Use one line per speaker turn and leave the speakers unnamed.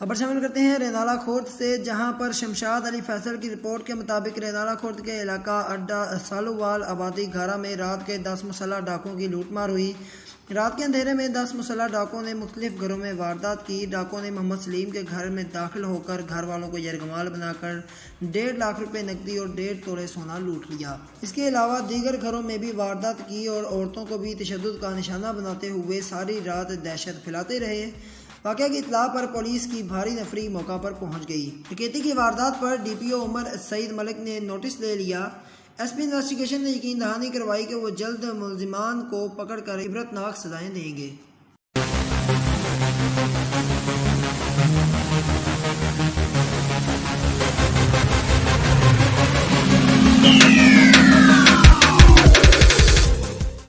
खबर शामिल करते हैं रेनाला खुर्द से, जहां पर शमशाद अली फैसल की रिपोर्ट के मुताबिक रेनाला खुर्द के इलाका अड्डा सालूवाल आबादी घारा में रात के 10 मुसल्लह डाकों की लूटमार हुई। रात के अंधेरे में 10 मुसल्लह डाकों ने मुख्तलिफ घरों में वारदात की। डाकों ने मोहम्मद सलीम के घर में दाखिल होकर घर वालों को यरगमाल बनाकर 1.5 लाख रुपए नकदी और 1.5 तोले सोना लूट लिया। इसके अलावा दीगर घरों में भी वारदात की और औरतों को भी तशद्दुद का निशाना बनाते हुए सारी रात दहशत फैलाते रहे। वाक़या की इत्तला पर पुलिस की भारी नफरी मौका पर पहुंच गई। डकैती की वारदात पर DPO उमर सईद मलिक ने नोटिस ले लिया। SP इन्वेस्टिगेशन ने यकीन दहानी करवाई कि वो जल्द मुलजिमान को पकड़ कर इबरतनाक सजाएं देंगे।